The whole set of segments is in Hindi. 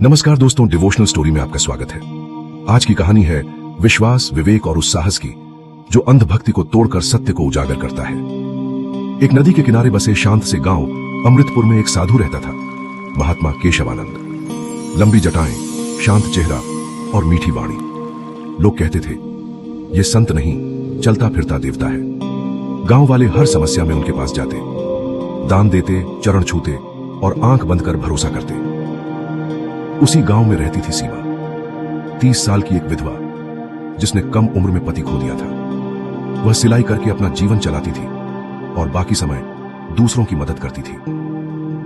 नमस्कार दोस्तों, डिवोशनल स्टोरी में आपका स्वागत है। आज की कहानी है विश्वास, विवेक और उस साहस की जो अंधभक्ति को तोड़कर सत्य को उजागर करता है। एक नदी के किनारे बसे शांत से गांव अमृतपुर में एक साधु रहता था, महात्मा केशवानंद। लंबी जटाएं, शांत चेहरा और मीठी वाणी। लोग कहते थे ये संत नहीं, चलता फिरता देवता है। गांव वाले हर समस्या में उनके पास जाते, दान देते, चरण छूते और आंख बंद कर भरोसा करते। उसी गांव में रहती थी सीमा, 30 साल की एक विधवा जिसने कम उम्र में पति खो दिया था। वह सिलाई करके अपना जीवन चलाती थी और बाकी समय दूसरों की मदद करती थी।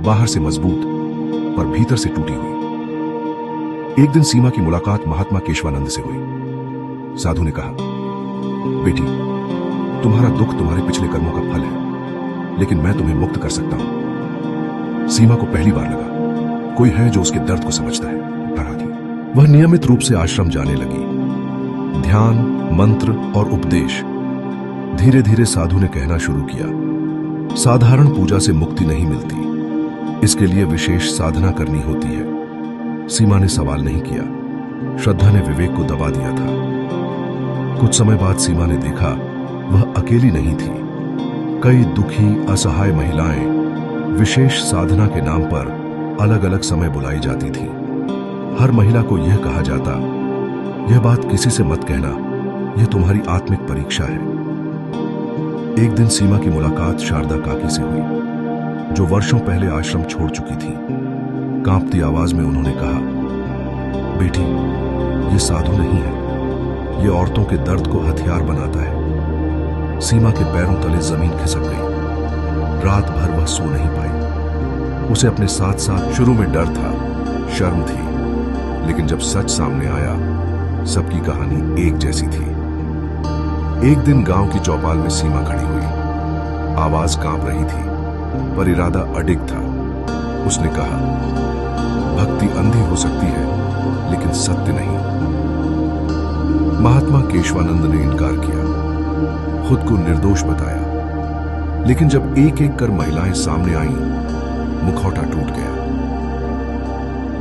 बाहर से मजबूत पर भीतर से टूटी हुई। एक दिन सीमा की मुलाकात महात्मा केशवानंद से हुई। साधु ने कहा, बेटी, तुम्हारा दुख तुम्हारे पिछले कर्मों का फल है, लेकिन मैं तुम्हें मुक्त कर सकता हूं। सीमा को पहली बार लगा कोई है जो उसके दर्द को समझता है। डरा थी। वह नियमित रूप से आश्रम जाने लगी। ध्यान, मंत्र और उपदेश। धीरे धीरे साधु ने कहना शुरू किया, साधारण पूजा से मुक्ति नहीं मिलती, इसके लिए विशेष साधना करनी होती है। सीमा ने सवाल नहीं किया। श्रद्धा ने विवेक को दबा दिया था। कुछ समय बाद सीमा ने देखा वह अकेली नहीं थी। कई दुखी, असहाय महिलाएं विशेष साधना के नाम पर अलग अलग समय बुलाई जाती थी। हर महिला को यह कहा जाता, यह बात किसी से मत कहना, यह तुम्हारी आत्मिक परीक्षा है। एक दिन सीमा की मुलाकात शारदा काकी से हुई, जो वर्षों पहले आश्रम छोड़ चुकी थी। कांपती आवाज में उन्होंने कहा, बेटी, यह साधु नहीं है, यह औरतों के दर्द को हथियार बनाता है। सीमा के पैरों तले जमीन खिसक गई। रात भर वह सो नहीं पाई। उसे अपने साथ साथ शुरू में डर था, शर्म थी, लेकिन जब सच सामने आया, सबकी कहानी एक जैसी थी। एक दिन गांव की चौपाल में सीमा खड़ी हुई। आवाज कांप रही थी, पर इरादा अडिग था। उसने कहा, भक्ति अंधी हो सकती है, लेकिन सत्य नहीं। महात्मा केशवानंद ने इनकार किया, खुद को निर्दोष बताया, लेकिन जब एक एक कर महिलाएं सामने आईं, मुखौटा टूट गया।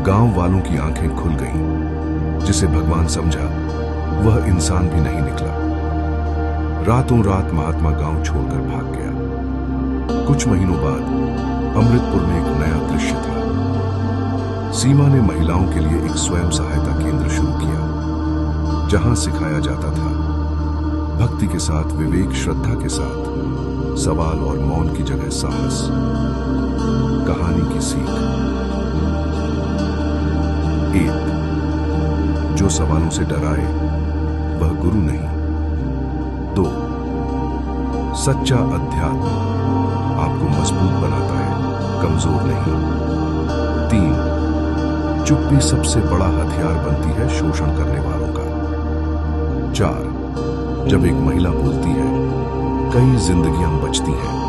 गांव वालों की आंखें खुल गईं। जिसे भगवान समझा वह इंसान भी नहीं निकला। रातों रात महात्मा गांव छोड़कर भाग गया। कुछ महीनों बाद अमृतपुर में एक नया दृश्य था। सीमा ने महिलाओं के लिए एक स्वयं सहायता केंद्र शुरू किया, जहां सिखाया जाता था भक्ति के साथ विवेक, श्रद्धा के साथ सवाल और मौन की जगह साहस। कहानी की सीख, 1. जो सवालों से डराए वह गुरु नहीं। 2. सच्चा अध्यात्म आपको मजबूत बनाता है, कमजोर नहीं। 3. चुप्पी सबसे बड़ा हथियार बनती है शोषण करने वालों का। 4. जब एक महिला बोलती है, कई जिंदगियां बचती हैं।